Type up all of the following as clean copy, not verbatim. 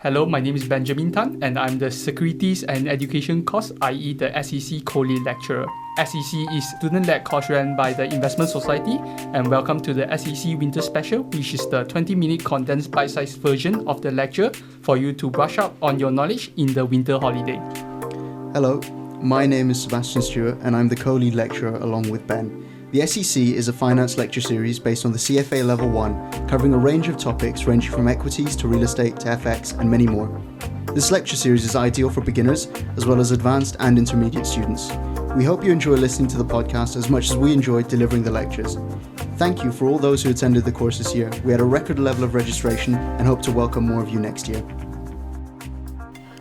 Hello, my name is Benjamin Tan, and I'm the Securities and Education course, i.e. the SEC co-lead lecturer. SEC is student-led course run by the Investment Society, and welcome to the SEC Winter Special, which is the 20-minute condensed bite-sized version of the lecture for you to brush up on your knowledge in the winter holiday. Hello, my name is Sebastian Stewart, and I'm the co-lead lecturer along with Ben. The SEC is a finance lecture series based on the CFA Level 1, covering a range of topics ranging from equities to real estate to FX and many more. This lecture series is ideal for beginners as well as advanced and intermediate students. We hope you enjoy listening to the podcast as much as we enjoyed delivering the lectures. Thank you for all those who attended the course this year. We had a record level of registration and hope to welcome more of you next year.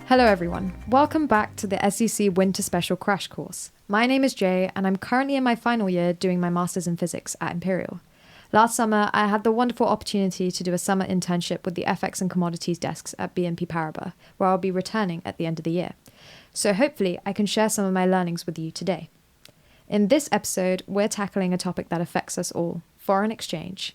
Hello everyone, welcome back to the SEC Winter Special Crash Course. My name is Jay and I'm currently in my final year doing my Masters in Physics at Imperial. Last summer, I had the wonderful opportunity to do a summer internship with the FX and commodities desks at BNP Paribas, where I'll be returning at the end of the year. So hopefully I can share some of my learnings with you today. In this episode, we're tackling a topic that affects us all, foreign exchange.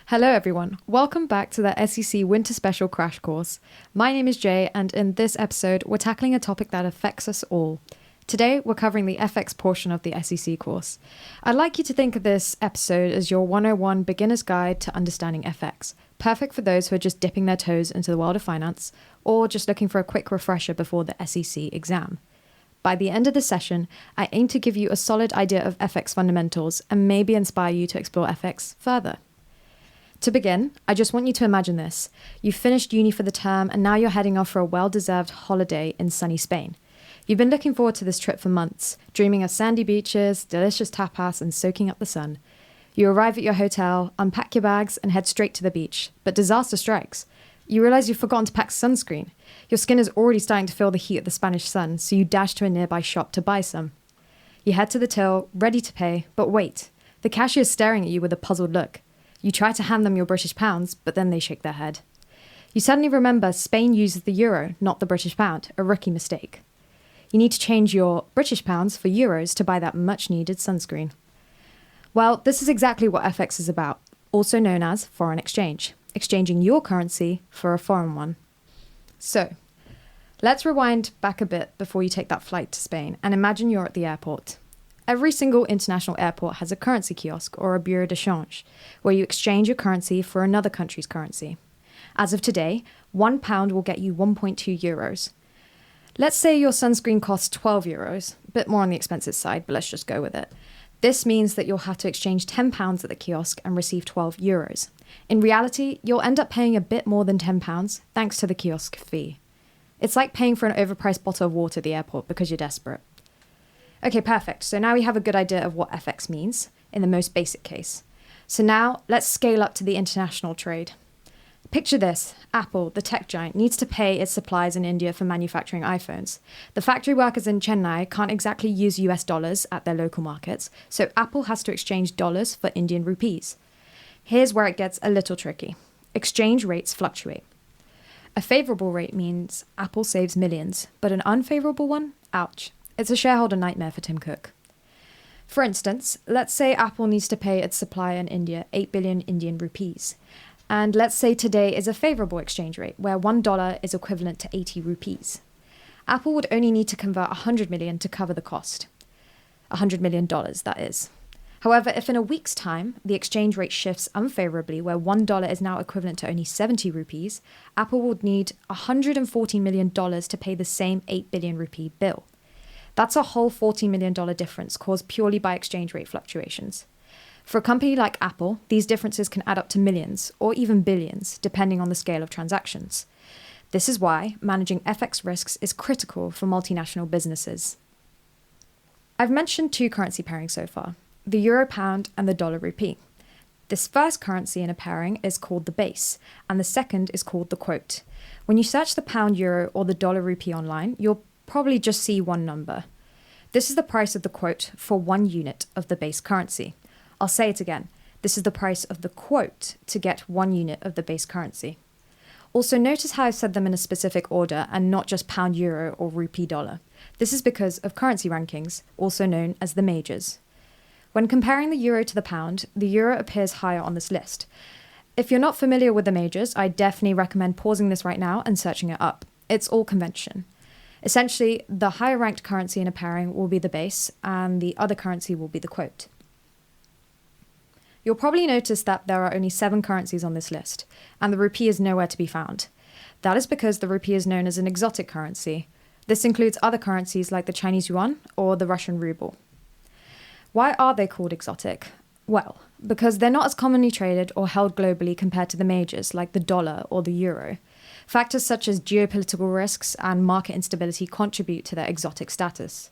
Hello everyone, welcome back to the SEC Winter Special Crash Course. My name is Jay and in this episode we're tackling a topic that affects us all. Today we're covering the FX portion of the SEC course. I'd like you to think of this episode as your 101 beginner's guide to understanding FX, perfect for those who are just dipping their toes into the world of finance or just looking for a quick refresher before the SEC exam. By the end of the session, I aim to give you a solid idea of FX fundamentals and maybe inspire you to explore FX further. To begin, I just want you to imagine this. You've finished uni for the term and now you're heading off for a well-deserved holiday in sunny Spain. You've been looking forward to this trip for months, dreaming of sandy beaches, delicious tapas and soaking up the sun. You arrive at your hotel, unpack your bags and head straight to the beach, but disaster strikes. You realise you've forgotten to pack sunscreen. Your skin is already starting to feel the heat of the Spanish sun, so you dash to a nearby shop to buy some. You head to the till, ready to pay, but wait. The cashier is staring at you with a puzzled look. You try to hand them your British pounds, but then they shake their head. You suddenly remember Spain uses the euro, not the British pound, a rookie mistake. You need to change your British pounds for euros to buy that much-needed sunscreen. Well, this is exactly what FX is about, also known as foreign exchange, exchanging your currency for a foreign one. So, let's rewind back a bit before you take that flight to Spain and imagine you're at the airport. Every single international airport has a currency kiosk or a bureau de change, where you exchange your currency for another country's currency. As of today, £1 will get you 1.2 euros. Let's say your sunscreen costs 12 euros, a bit more on the expensive side, but let's just go with it. This means that you'll have to exchange £10 at the kiosk and receive 12 euros. In reality, you'll end up paying a bit more than £10 thanks to the kiosk fee. It's like paying for an overpriced bottle of water at the airport because you're desperate. Okay, perfect. So now we have a good idea of what FX means in the most basic case. So now let's scale up to the international trade. Picture this. Apple, the tech giant, needs to pay its suppliers in India for manufacturing iPhones. The factory workers in Chennai can't exactly use US dollars at their local markets, so Apple has to exchange dollars for Indian rupees. Here's where it gets a little tricky. Exchange rates fluctuate. A favorable rate means Apple saves millions, but an unfavorable one? Ouch. It's a shareholder nightmare for Tim Cook. For instance, let's say Apple needs to pay its supplier in India 8 billion Indian rupees. And let's say today is a favorable exchange rate, where $1 is equivalent to 80 rupees. Apple would only need to convert 100 million to cover the cost. $100 million, that is. However, if in a week's time, the exchange rate shifts unfavorably, where $1 is now equivalent to only 70 rupees, Apple would need $140 million to pay the same 8 billion rupee bill. That's a whole $40 million difference caused purely by exchange rate fluctuations. For a company like Apple, these differences can add up to millions or even billions, depending on the scale of transactions. This is why managing FX risks is critical for multinational businesses. I've mentioned two currency pairings so far, the euro pound and the dollar rupee. This first currency in a pairing is called the base, and the second is called the quote. When you search the pound euro or the dollar rupee online, you'll probably just see one number. This is the price of the quote for 1 unit of the base currency. I'll say it again. This is the price of the quote to get 1 unit of the base currency. Also, notice how I've said them in a specific order and not just pound euro or rupee dollar. This is because of currency rankings, also known as the majors. When comparing the euro to the pound, the euro appears higher on this list. If you're not familiar with the majors, I definitely recommend pausing this right now and searching it up. It's all convention. Essentially, the higher ranked currency in a pairing will be the base, and the other currency will be the quote. You'll probably notice that there are only 7 currencies on this list, and the rupee is nowhere to be found. That is because the rupee is known as an exotic currency. This includes other currencies like the Chinese yuan or the Russian ruble. Why are they called exotic? Well, because they're not as commonly traded or held globally compared to the majors like the dollar or the euro. Factors such as geopolitical risks and market instability contribute to their exotic status.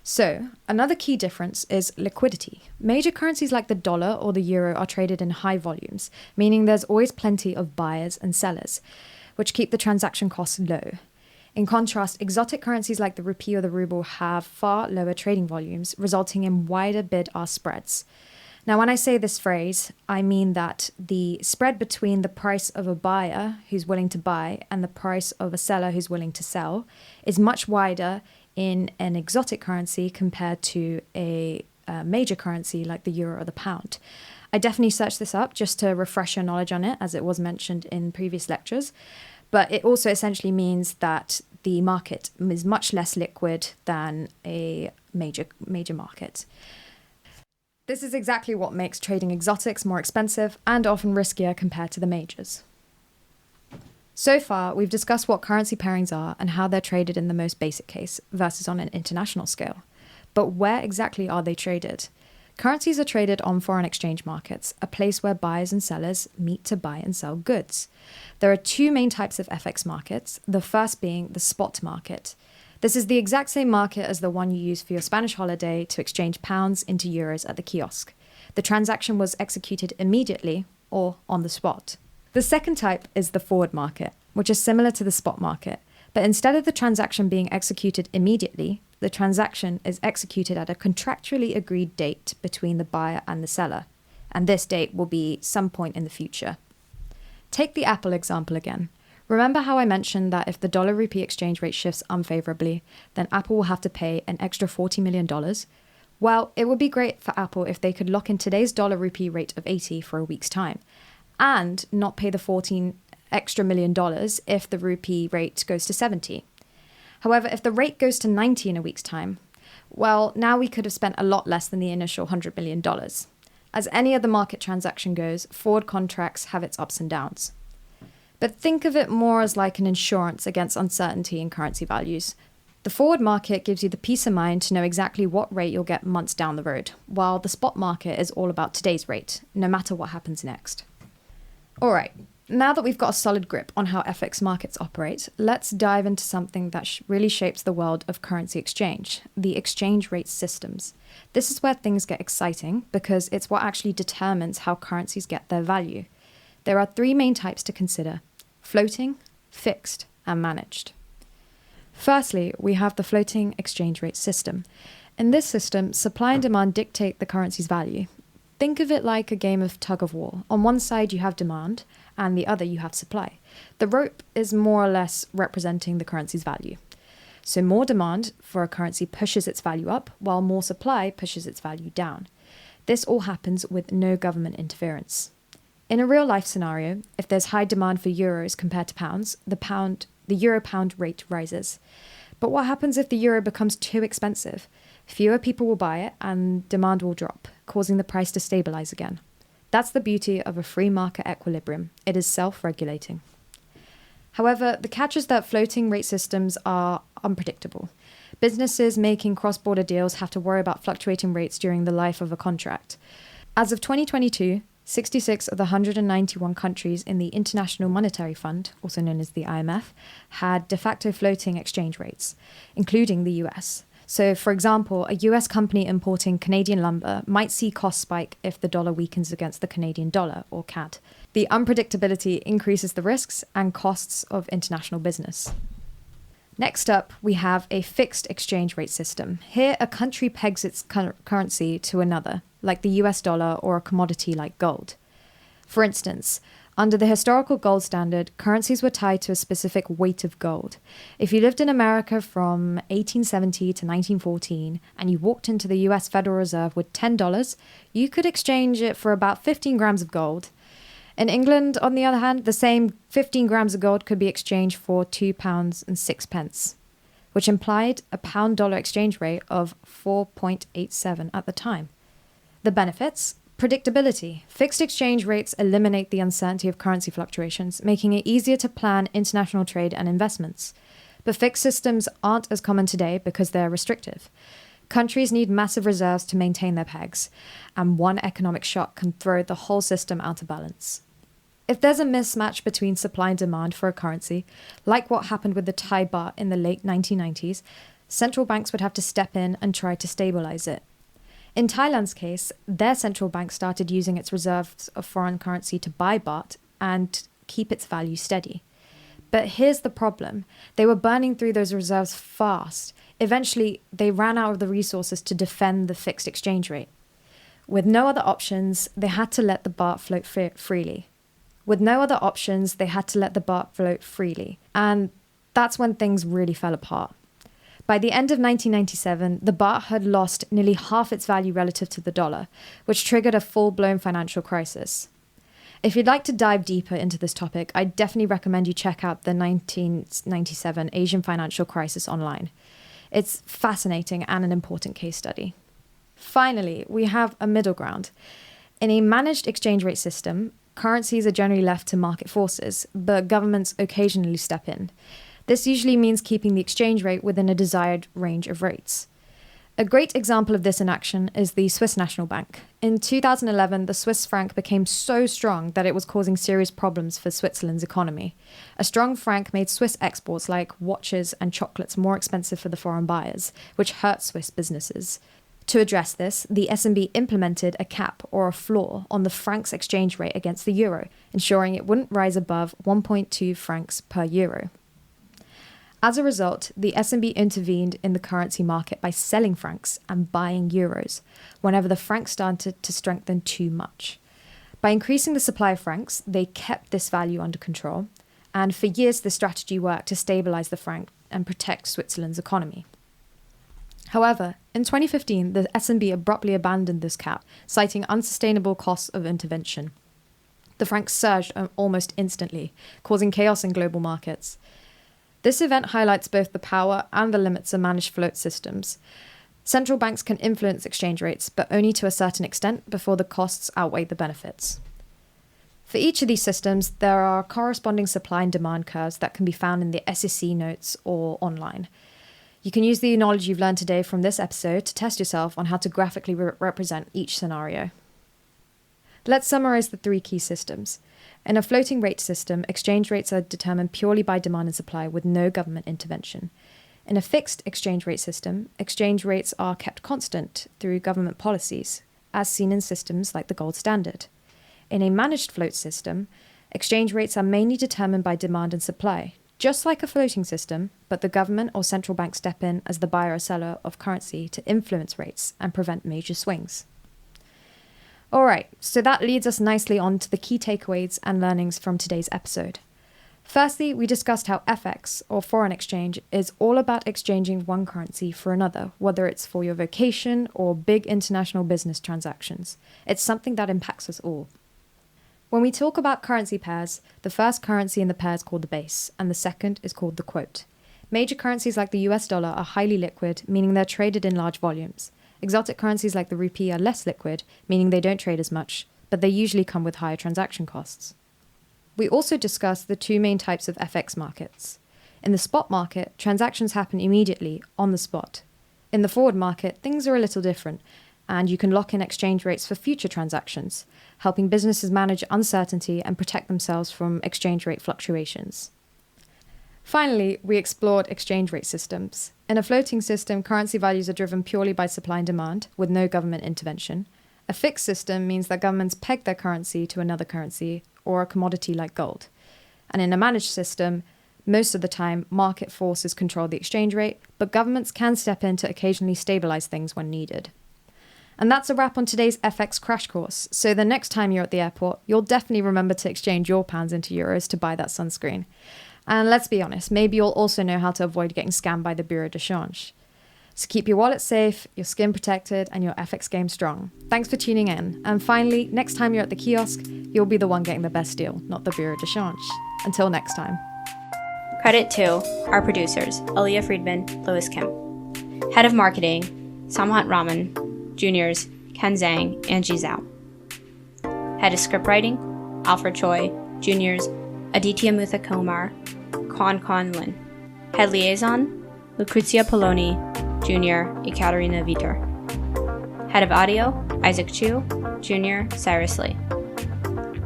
So, another key difference is liquidity. Major currencies like the dollar or the euro are traded in high volumes, meaning there's always plenty of buyers and sellers, which keep the transaction costs low. In contrast, exotic currencies like the rupee or the ruble have far lower trading volumes, resulting in wider bid-ask spreads. Now, when I say this phrase, I mean that the spread between the price of a buyer who's willing to buy and the price of a seller who's willing to sell is much wider in an exotic currency compared to a major currency like the euro or the pound. I definitely searched this up just to refresh your knowledge on it, as it was mentioned in previous lectures. But it also essentially means that the market is much less liquid than a major market. This is exactly what makes trading exotics more expensive and often riskier compared to the majors. So far, we've discussed what currency pairings are and how they're traded in the most basic case versus on an international scale. But where exactly are they traded? Currencies are traded on foreign exchange markets, a place where buyers and sellers meet to buy and sell goods. There are 2 main types of FX markets, the first being the spot market. This is the exact same market as the one you use for your Spanish holiday to exchange pounds into euros at the kiosk. The transaction was executed immediately or on the spot. The second type is the forward market, which is similar to the spot market, but instead of the transaction being executed immediately, the transaction is executed at a contractually agreed date between the buyer and the seller, and this date will be some point in the future. Take the Apple example again. Remember how I mentioned that if the dollar-rupee exchange rate shifts unfavorably, then Apple will have to pay an extra $40 million? Well, it would be great for Apple if they could lock in today's dollar-rupee rate of 80 for a week's time, and not pay the $14 extra million if the rupee rate goes to 70. However, if the rate goes to 90 in a week's time, well, now we could have spent a lot less than the initial $100 million. As any other market transaction goes, forward contracts have its ups and downs. But think of it more as like an insurance against uncertainty in currency values. The forward market gives you the peace of mind to know exactly what rate you'll get months down the road, while the spot market is all about today's rate, no matter what happens next. Alright, now that we've got a solid grip on how FX markets operate, let's dive into something that really shapes the world of currency exchange, the exchange rate systems. This is where things get exciting because it's what actually determines how currencies get their value. There are 3 main types to consider: floating, fixed, and managed. Firstly, we have the floating exchange rate system. In this system, supply and demand dictate the currency's value. Think of it like a game of tug-of-war. On one side you have demand, and the other you have supply. The rope is more or less representing the currency's value. So more demand for a currency pushes its value up, while more supply pushes its value down. This all happens with no government interference. In a real-life scenario, if there's high demand for euros compared to pounds, the euro-pound rate rises. But what happens if the euro becomes too expensive? Fewer people will buy it and demand will drop, causing the price to stabilize again. That's the beauty of a free market equilibrium. It is self-regulating. However, the catch is that floating rate systems are unpredictable. Businesses making cross-border deals have to worry about fluctuating rates during the life of a contract. As of 2022, 66 of the 191 countries in the International Monetary Fund, also known as the IMF, had de facto floating exchange rates, including the US. So, for example, a US company importing Canadian lumber might see costs spike if the dollar weakens against the Canadian dollar, or CAD. The unpredictability increases the risks and costs of international business. Next up, we have a fixed exchange rate system. Here, a country pegs its currency to another, like the US dollar or a commodity like gold. For instance, under the historical gold standard, currencies were tied to a specific weight of gold. If you lived in America from 1870 to 1914 and you walked into the US Federal Reserve with $10, you could exchange it for about 15 grams of gold. In England, on the other hand, the same 15 grams of gold could be exchanged for £2.06, which implied a pound-dollar exchange rate of 4.87 at the time. The benefits? Predictability. Fixed exchange rates eliminate the uncertainty of currency fluctuations, making it easier to plan international trade and investments. But fixed systems aren't as common today because they're restrictive. Countries need massive reserves to maintain their pegs, and one economic shock can throw the whole system out of balance. If there's a mismatch between supply and demand for a currency, like what happened with the Thai baht in the late 1990s, central banks would have to step in and try to stabilize it. In Thailand's case, their central bank started using its reserves of foreign currency to buy baht and keep its value steady. But here's the problem. They were burning through those reserves fast. Eventually, they ran out of the resources to defend the fixed exchange rate. With no other options, they had to let the baht float freely. And that's when things really fell apart. By the end of 1997, the baht had lost nearly half its value relative to the dollar, which triggered a full-blown financial crisis. If you'd like to dive deeper into this topic, I definitely recommend you check out the 1997 Asian financial crisis online. It's fascinating and an important case study. Finally, we have a middle ground. In a managed exchange rate system, currencies are generally left to market forces, but governments occasionally step in. This usually means keeping the exchange rate within a desired range of rates. A great example of this in action is the Swiss National Bank. In 2011, the Swiss franc became so strong that it was causing serious problems for Switzerland's economy. A strong franc made Swiss exports like watches and chocolates more expensive for the foreign buyers, which hurt Swiss businesses. To address this, the SNB implemented a cap or a floor on the franc's exchange rate against the euro, ensuring it wouldn't rise above 1.2 francs per euro. As a result, the SNB intervened in the currency market by selling francs and buying euros whenever the franc started to strengthen too much. By increasing the supply of francs, they kept this value under control, and for years this strategy worked to stabilize the franc and protect Switzerland's economy. However, in 2015, the SNB abruptly abandoned this cap, citing unsustainable costs of intervention. The franc surged almost instantly, causing chaos in global markets. This event highlights both the power and the limits of managed float systems. Central banks can influence exchange rates, but only to a certain extent before the costs outweigh the benefits. For each of these systems, there are corresponding supply and demand curves that can be found in the SEC notes or online. You can use the knowledge you've learned today from this episode to test yourself on how to graphically represent each scenario. Let's summarize the three key systems. In a floating rate system, exchange rates are determined purely by demand and supply with no government intervention. In a fixed exchange rate system, exchange rates are kept constant through government policies, as seen in systems like the gold standard. In a managed float system, exchange rates are mainly determined by demand and supply, just like a floating system, but the government or central bank step in as the buyer or seller of currency to influence rates and prevent major swings. Alright, so that leads us nicely on to the key takeaways and learnings from today's episode. Firstly, we discussed how FX, or foreign exchange, is all about exchanging one currency for another, whether it's for your vacation or big international business transactions. It's something that impacts us all. When we talk about currency pairs, the first currency in the pair is called the base, and the second is called the quote. Major currencies like the US dollar are highly liquid, meaning they're traded in large volumes. Exotic currencies like the rupee are less liquid, meaning they don't trade as much, but they usually come with higher transaction costs. We also discussed the two main types of FX markets. In the spot market, transactions happen immediately, on the spot. In the forward market, things are a little different, and you can lock in exchange rates for future transactions, helping businesses manage uncertainty and protect themselves from exchange rate fluctuations. Finally, we explored exchange rate systems. In a floating system, currency values are driven purely by supply and demand, with no government intervention. A fixed system means that governments peg their currency to another currency or a commodity like gold. And in a managed system, most of the time, market forces control the exchange rate, but governments can step in to occasionally stabilize things when needed. And that's a wrap on today's FX crash course. So the next time you're at the airport, you'll definitely remember to exchange your pounds into euros to buy that sunscreen. And let's be honest, maybe you'll also know how to avoid getting scammed by the Bureau de Change. So keep your wallet safe, your skin protected, and your FX game strong. Thanks for tuning in. And finally, next time you're at the kiosk, you'll be the one getting the best deal, not the bureau de change. Until next time. Credit to our producers, Aaliyah Friedman, Louis Kim. Head of Marketing, Samhat Raman. Juniors, Ken Zhang, Angie Zhao. Head of Scriptwriting, Alfred Choi. Juniors, Aditya Muthakumar, Kwan Lin. Head Liaison, Lucrezia Poloni. Junior, Ekaterina Vitor. Head of Audio, Isaac Chu. Junior, Cyrus Lee.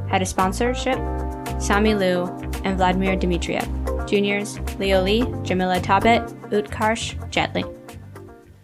Head of Sponsorship, Sami Liu and Vladimir Dmitriev. Juniors, Leo Lee, Jamila Tabet, Utkarsh Jetli.